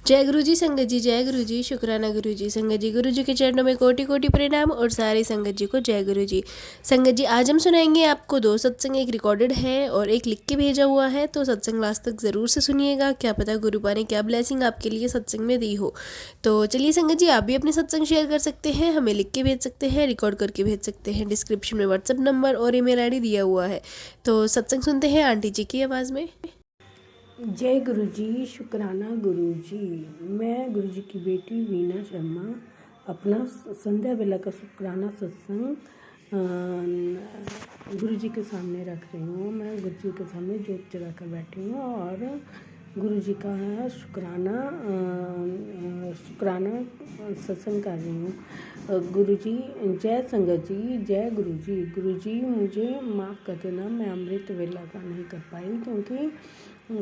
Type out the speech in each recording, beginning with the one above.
जय गुरु जी संगत जी, जय गुरु जी। शुक्राना गुरु जी। संगत जी, गुरु जी के चरणों में कोटि कोटि प्रणाम और सारे संगत जी को जय गुरु जी। संगत जी, आज हम सुनाएंगे आपको दो सत्संग, एक रिकॉर्डेड है और एक लिख के भेजा हुआ है। तो सत्संग लास्ट तक ज़रूर से सुनिएगा, क्या पता गुरु पा ने क्या ब्लेसिंग आपके लिए सत्संग में दी हो। तो चलिए संगत जी, आप भी अपने सत्संग शेयर कर सकते हैं, हमें लिख के भेज सकते हैं, रिकॉर्ड करके भेज सकते हैं। डिस्क्रिप्शन में व्हाट्सअप नंबर और ईमेल आईडी दिया हुआ है। तो सत्संग सुनते हैं आंटी जी की आवाज़ में। जय गुरु जी। शुक्राना गुरु जी। मैं गुरु जी की बेटी वीना शर्मा अपना संध्या बेला का शुक्राना सत्संग गुरु जी के सामने रख रही हूँ। मैं गुरु जी के सामने जोत जगा कर बैठी हूँ और गुरु जी का शुक्राना सत्संग कर रही हूँ। गुरु जी जय संगत जी, जय गुरु जी। गुरु जी मुझे माफ़ कर देना, मैं अमृत वेला का नहीं कर पाई क्योंकि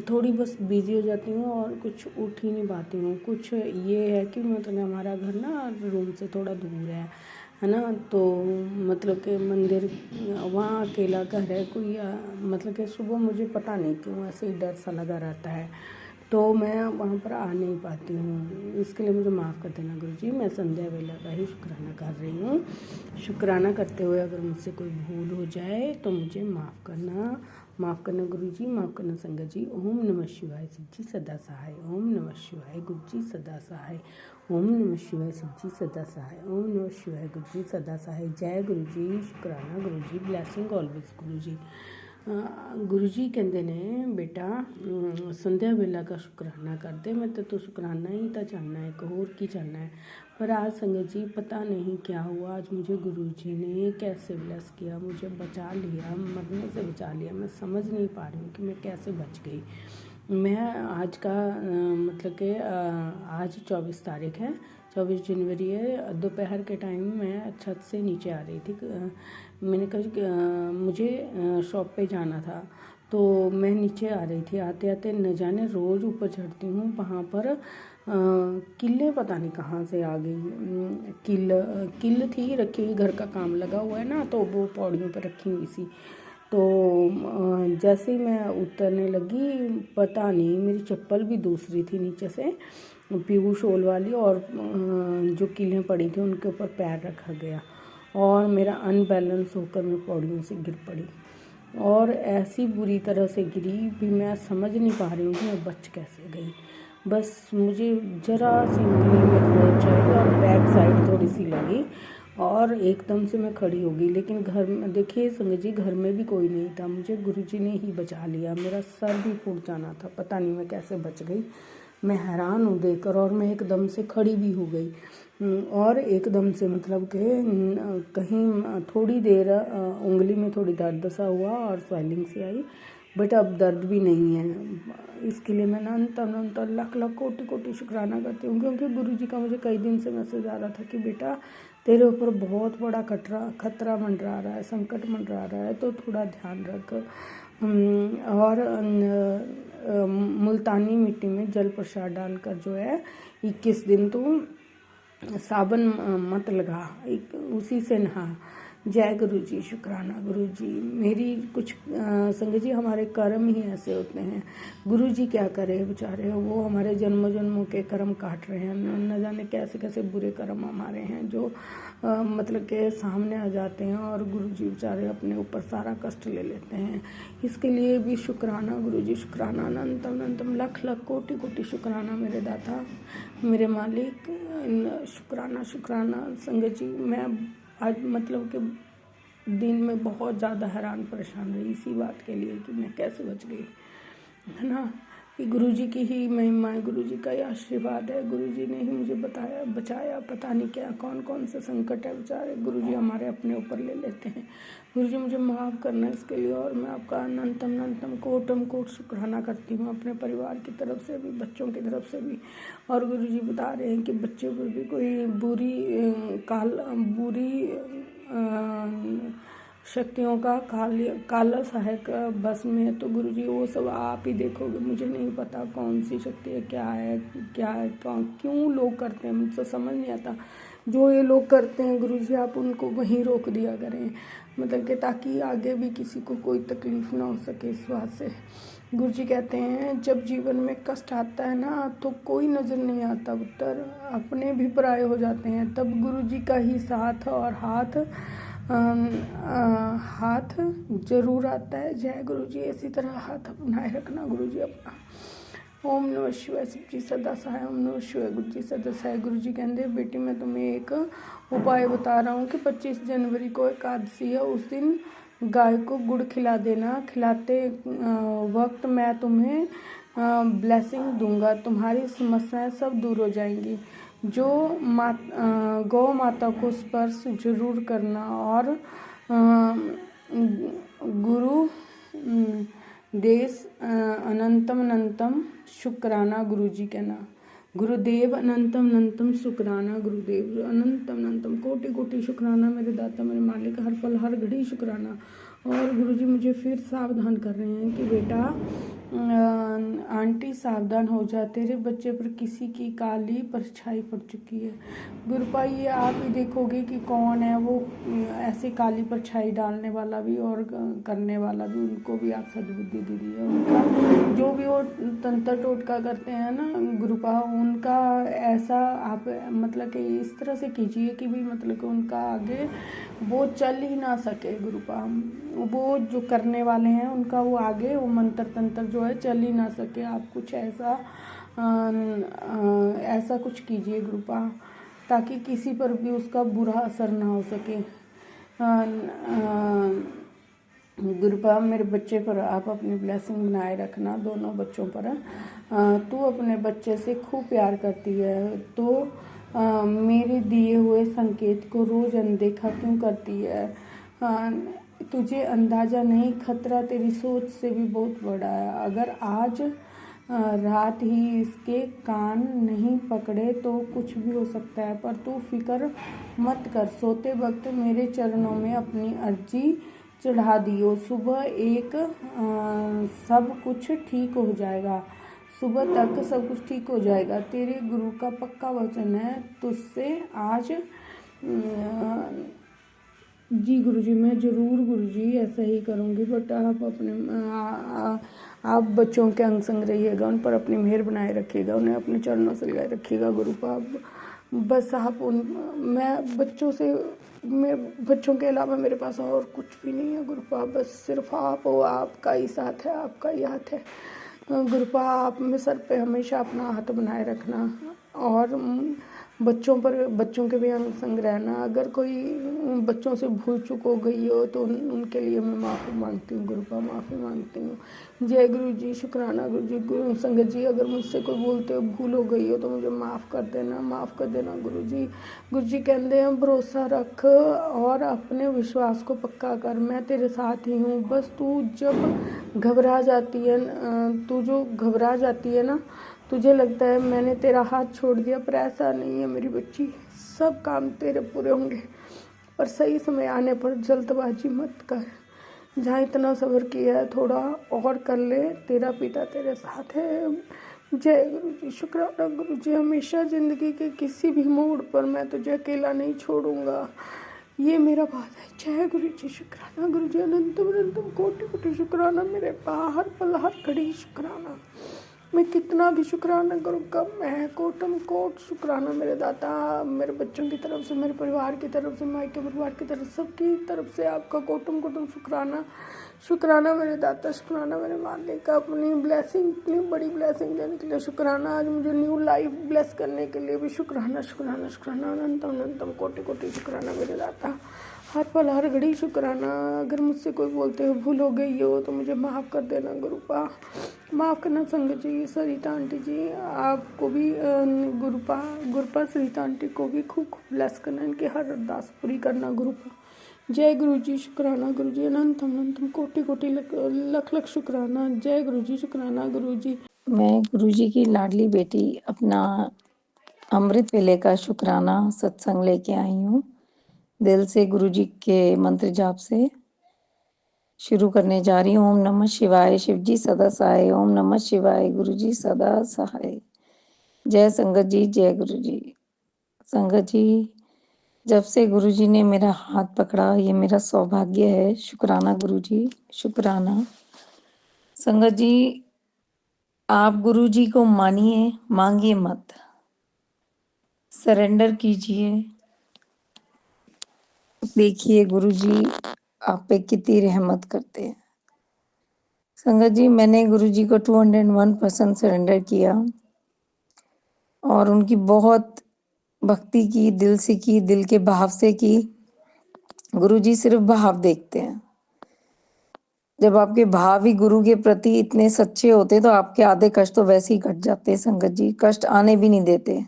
थोड़ी बस बिज़ी हो जाती हूँ और कुछ उठ ही नहीं पाती हूँ। कुछ ये है कि मतलब हमारा घर ना रूम से थोड़ा दूर है ना, तो मतलब कि मंदिर वहाँ अकेला घर है कोई, मतलब कि सुबह मुझे पता नहीं क्यों ऐसे ही डर सा लगा रहता है, तो मैं वहाँ पर आ नहीं पाती हूँ। इसके लिए मुझे माफ़ कर देना गुरु जी। मैं संध्या वेला का ही शुक्राना कर रही हूँ। शुक्राना करते हुए अगर मुझसे कोई भूल हो जाए तो मुझे माफ़ करना गुरु जी, माफ़ करना संगत जी। ओम नमः शिवाय, शिव जी सदा सहाय। ओम नमः शिवाय, गुरु जी सदा सहाय। ओम नमः शिवाय, शिव जी सदा सहाय। ओम नमः शिवाय, गुरु जी सदा सहाय। जय गुरु जी। शुक्राना गुरु जी। ब्लैसिंग ऑलवेज गुरु जी। गुरु जी कहते ने बेटा संध्या वेला का शुक्राना कर दे, मैं तो शुक्राना ही तो चाहना है, एक होर की चाहना है। पर आज संगत जी पता नहीं क्या हुआ, आज मुझे गुरु जी ने कैसे ब्लेस किया, मुझे बचा लिया, मरने से बचा लिया। मैं समझ नहीं पा रही हूँ कि मैं कैसे बच गई। मैं आज का मतलब कि आज 24 तारीख है, 24 जनवरी है। दोपहर के टाइम मैं छत से नीचे आ रही थी। मैंने कहा मुझे शॉप पे जाना था, तो मैं नीचे आ रही थी। आते आते न जाने रोज़ ऊपर चढ़ती हूँ, वहाँ पर किल्ले पता नहीं कहाँ से आ गई। किल थी रखी हुई, घर का काम लगा हुआ है ना, तो वो पौड़ियों पर रखी हुई सी। तो जैसे ही मैं उतरने लगी, पता नहीं मेरी चप्पल भी दूसरी थी नीचे से, पीहू शोल वाली, और जो कीलें पड़ी थी उनके ऊपर पैर रखा गया और मेरा अनबैलेंस होकर मैं पौड़ियों से गिर पड़ी और ऐसी बुरी तरह से गिरी भी मैं समझ नहीं पा रही हूँ कि मैं बच कैसे गई। बस मुझे जरा सी उंगली में खरोंच आई और बैक साइड थोड़ी सी लगी और एकदम से मैं खड़ी हो गई। लेकिन घर में देखिए संगत जी, घर में भी कोई नहीं था, मुझे गुरुजी ने ही बचा लिया। मेरा सर भी फूट जाना था, पता नहीं मैं कैसे बच गई। मैं हैरान हूँ देखकर, और मैं एकदम से खड़ी भी हो गई और एकदम से मतलब कि कहीं थोड़ी देर उंगली में थोड़ी दर्द सा हुआ और स्वेलिंग सी आई, बट अब दर्द भी नहीं है। इसके लिए मैं अनंत लाख लाख कोटि कोटि शुक्राना करती हूँ, क्योंकि गुरुजी का मुझे कई दिन से मैसेज आ रहा था कि बेटा तेरे ऊपर बहुत बड़ा खतरा मंडरा रहा है, संकट मंडरा रहा है, तो थोड़ा ध्यान रख। और मुल्तानी मिट्टी में जल प्रसाद डालकर जो है 21 दिन तो साबन मत लगा, उसी से नहा। जय गुरु जी। शुक्राना गुरु जी। मेरी कुछ संगत जी, हमारे कर्म ही ऐसे होते हैं। गुरु जी क्या करे बेचारे, वो हमारे जन्मों जन्मों के कर्म काट रहे हैं। न जाने कैसे कैसे बुरे कर्म हमारे हैं जो मतलब के सामने आ जाते हैं, और गुरु जी बेचारे अपने ऊपर सारा कष्ट ले लेते हैं। इसके लिए भी शुक्राना गुरु जी। शुक्राना अनंतम अनंतम लाख लाख कोटि कोटि शुक्राना मेरे दाता, मेरे मालिक। शुक्राना शुक्राना संगत जी। मैं आज मतलब कि दिन में बहुत ज़्यादा हैरान परेशान रही इसी बात के लिए कि मैं कैसे बच गई, है ना। कि गुरुजी की ही महिमा है, गुरुजी का ही आशीर्वाद है, गुरुजी ने ही मुझे बचाया। पता नहीं क्या कौन कौन से संकट है बेचारे गुरुजी हमारे अपने ऊपर ले लेते हैं। गुरुजी मुझे माफ़ करना इसके लिए, और मैं आपका अनंतम कोटम कोट शुक्राना करती हूँ, अपने परिवार की तरफ से भी, बच्चों की तरफ से भी। और गुरुजी बता रहे हैं कि बच्चों पर भी कोई बुरी शक्तियों का काला सहायक बस में है, तो गुरुजी वो सब आप ही देखोगे। मुझे नहीं पता कौन सी शक्ति है, क्या है क्यों लोग करते हैं, मुझसे समझ नहीं आता। जो ये लोग करते हैं गुरुजी, आप उनको वहीं रोक दिया करें, मतलब कि ताकि आगे भी किसी को कोई तकलीफ़ ना हो सके इस बात से। गुरुजी कहते हैं जब जीवन में कष्ट आता है ना तो कोई नज़र नहीं आता उत्तर, अपने भी पराये हो जाते हैं। तब गुरुजी का ही साथ और हाथ जरूर आता है। जय गुरुजी। इसी तरह हाथ अपनाए रखना गुरुजी अपना। ओम नमः शिवाय। शिव जी सदा सहाय। ओम नमः शिवाय। गुरु जी सदा सहाय। गुरु जी कहते हैं बेटी मैं तुम्हें एक उपाय बता रहा हूँ कि 25 जनवरी को एकादशी है, उस दिन गाय को गुड़ खिला देना। खिलाते वक्त मैं तुम्हें ब्लेसिंग दूंगा, तुम्हारी समस्याएं सब दूर हो जाएंगी। जो गौ माता को स्पर्श जरूर करना और गुरु देश अनंतम अनंतम शुक्राना गुरुजी कहना। गुरुदेव अनंतम अनंतम शुक्राना। गुरुदेव अनंतम अनंतम कोटि कोटि शुक्राना मेरे दाता मेरे मालिक, हर पल हर घड़ी शुक्राना। और गुरुजी मुझे फिर सावधान कर रहे हैं कि बेटा आंटी सावधान हो जा, तेरे बच्चे पर किसी की काली परछाई पड़ चुकी है। गुरुपा ये आप ही देखोगे कि कौन है वो ऐसे काली परछाई डालने वाला भी और करने वाला भी, उनको भी आप सद्बुद्धि दीजिए। उनका जो भी वो तंत्र टोटका करते हैं ना गुरुपा, उनका ऐसा आप मतलब कि इस तरह से कीजिए कि भी मतलब कि उनका आगे वो चल ही ना सके गुरुपा। वो जो करने वाले हैं उनका वो आगे वो मंत्र तंत्र जो है चल ही ना सके। आप कुछ ऐसा ऐसा कुछ कीजिए गुरुपा, ताकि किसी पर भी उसका बुरा असर ना हो सके। गुरुपा मेरे बच्चे पर आप अपनी ब्लेसिंग बनाए रखना, दोनों बच्चों पर। तू अपने बच्चे से खूब प्यार करती है तो मेरे दिए हुए संकेत को रोज अनदेखा क्यों करती है? तुझे अंदाज़ा नहीं, खतरा तेरी सोच से भी बहुत बड़ा है। अगर आज रात ही इसके कान नहीं पकड़े तो कुछ भी हो सकता है, पर तू फिक्र मत कर। सोते वक्त मेरे चरणों में अपनी अर्जी चढ़ा दियो। सुबह एक सब कुछ ठीक हो जाएगा, सुबह तक सब कुछ ठीक हो जाएगा। तेरे गुरु का पक्का वचन है तुझसे आज। जी गुरुजी मैं ज़रूर गुरुजी ऐसा ही करूँगी। बट आप अपने आप बच्चों के अंग संग रहिएगा, उन पर अपनी मेहर बनाए रखिएगा, उन्हें अपने चरणों से लगाए रखिएगा गुरुपा। बस आप मैं बच्चों के अलावा मेरे पास और कुछ भी नहीं है गुरुपा। बस सिर्फ आप हो, आपका ही साथ है, आपका ही हाथ है गुरुपा। आप में सर पे हमेशा अपना हाथ बनाए रखना और बच्चों के भी अंग संग रहना। अगर कोई बच्चों से भूल चूक हो गई हो तो उनके लिए मैं माफ़ी मांगती हूँ गुरुपा, माफ़ी मांगती हूँ। जय गुरु जी। शुक्राना गुरु जी। गुरु संगत जी अगर मुझसे कोई बोलते हो भूल हो गई हो तो मुझे माफ़ कर देना, माफ़ कर देना गुरु जी। गुरु जी कहते हैं भरोसा रख और अपने विश्वास को पक्का कर, मैं तेरे साथ ही हूँ। बस तू जब घबरा जाती है, तू जो घबरा जाती है ना, तुझे लगता है मैंने तेरा हाथ छोड़ दिया, पर ऐसा नहीं है मेरी बच्ची। सब काम तेरे पूरे होंगे, पर सही समय आने पर जल्दबाजी मत कर। जहाँ इतना सब्र किया है थोड़ा और कर ले, तेरा पिता तेरे साथ है। जय गुरु जी। शुक्राना गुरु जी। हमेशा ज़िंदगी के किसी भी मोड़ पर मैं तुझे अकेला नहीं छोड़ूंगा, ये मेरा वादा है। जय गुरु जी। शुक्राना गुरु जी। अनंतम अनंतम कोटि कोटि शुक्राना मेरे हर पल हर घड़ी शुक्राना। मैं कितना भी शुक्राना करूँ कम है। कोटम कोट शुक्राना मेरे दाता, मेरे बच्चों की तरफ से, मेरे परिवार की तरफ से, मायके परिवार की तरफ, सबकी तरफ से आपका कोटम कोटम शुक्राना। शुक्राना मेरे दाता, शुक्राना मेरे मालिक, अपनी ब्लेसिंग, इतनी बड़ी ब्लेसिंग देने के लिए शुक्राना। आज मुझे न्यू लाइफ ब्लेस करने के लिए भी शुक्राना, शुक्राना, शुक्राना। अनंतम अनंतम कोटि कोटि शुक्राना मेरे दाता, हर पल हर घड़ी शुक्राना। अगर मुझसे कोई बोलते हो भूल हो गई हो तो मुझे माफ़ कर देना गुरुपा, माफ़ करना संगत जी। सरिता आंटी जी आपको भी गुरुपा सरिता आंटी को भी खूब खूब ब्लेस करना, इनकी हर अरदास पूरी करना गुरुपा। जय गुरु जी। शुक्राना गुरु जी। अनंतम अनंतम कोटि कोटि लख लख शुक्राना। जय गुरु जी। शुक्राना गुरु जी। मैं गुरुजी की लाडली बेटी अपना अमृत वेले का शुक्राना सत्संग लेके आई हूँ। दिल से गुरुजी के मंत्र जाप से शुरू करने जा रही हूँ। ओम नमः शिवाय। शिवजी सदा सहाय। ओम नमः शिवाय। गुरुजी सदा सहाय। जय संगत जी। जय गुरुजी। संगत जी जब से गुरुजी ने मेरा हाथ पकड़ा, ये मेरा सौभाग्य है। शुक्राना गुरुजी, शुक्राना। संगत जी, आप गुरु जी को मानिए, मांगिए मत, सरेंडर कीजिए। देखिए गुरु जी आप पे कितनी रहमत करते हैं। संगत जी, मैंने गुरु जी को 201% सरेंडर किया और उनकी बहुत भक्ति की, दिल से की, दिल के भाव से की। गुरु जी सिर्फ भाव देखते हैं। जब आपके भाव ही गुरु के प्रति इतने सच्चे होते तो आपके आधे कष्ट तो वैसे ही कट जाते। संगत जी, कष्ट आने भी नहीं देते।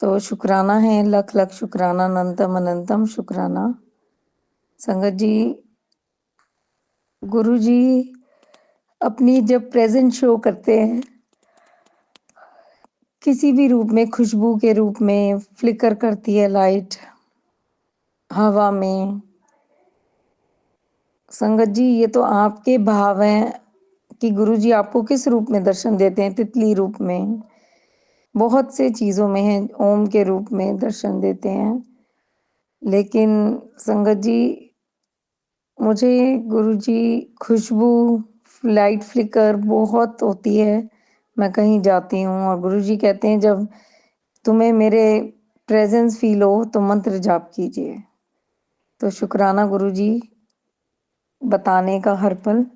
तो शुक्राना है, लख लख शुक्राना, अनंतम अनंतम शुक्राना। संगत जी, गुरु जी अपनी जब प्रेजेंस शो करते हैं किसी भी रूप में, खुशबू के रूप में फ्लिकर करती है लाइट हवा में। संगत जी, ये तो आपके भाव हैं कि गुरु जी आपको किस रूप में दर्शन देते हैं। तितली रूप में, बहुत से चीज़ों में है, ओम के रूप में दर्शन देते हैं। लेकिन संगत जी, मुझे गुरु जी खुशबू, लाइट फ्लिकर बहुत होती है। मैं कहीं जाती हूँ और गुरु जी कहते हैं जब तुम्हें मेरे प्रेजेंस फील हो तो मंत्र जाप कीजिए। तो शुक्राना गुरु जी बताने का हर पल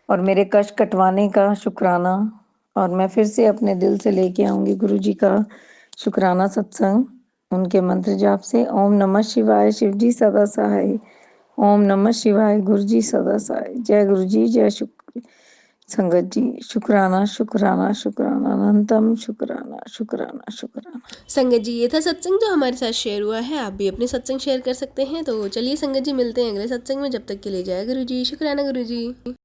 और मेरे कष्ट कटवाने का शुक्राना। और मैं फिर से अपने दिल से लेके आऊंगी गुरु जी का शुक्राना सत्संग, उनके मंत्र जाप से। ओम नमः शिवाय, शिव जी सदा सहाय। ओम नमः शिवाय, गुरु जी सदा सहाय। जय गुरु जी, जय शुक्र संगत जी। शुक्राना शुक्राना शुक्राना, अनंतम शुक्राना शुक्राना शुक्राना। संगत जी, ये था सत्संग जो हमारे साथ शेयर हुआ है। आप भी अपने सत्संग शेयर कर सकते हैं। तो चलिए संगत जी, मिलते हैं अगले सत्संग में। जब तक के लिए जय गुरु जी, शुक्राना गुरु जी।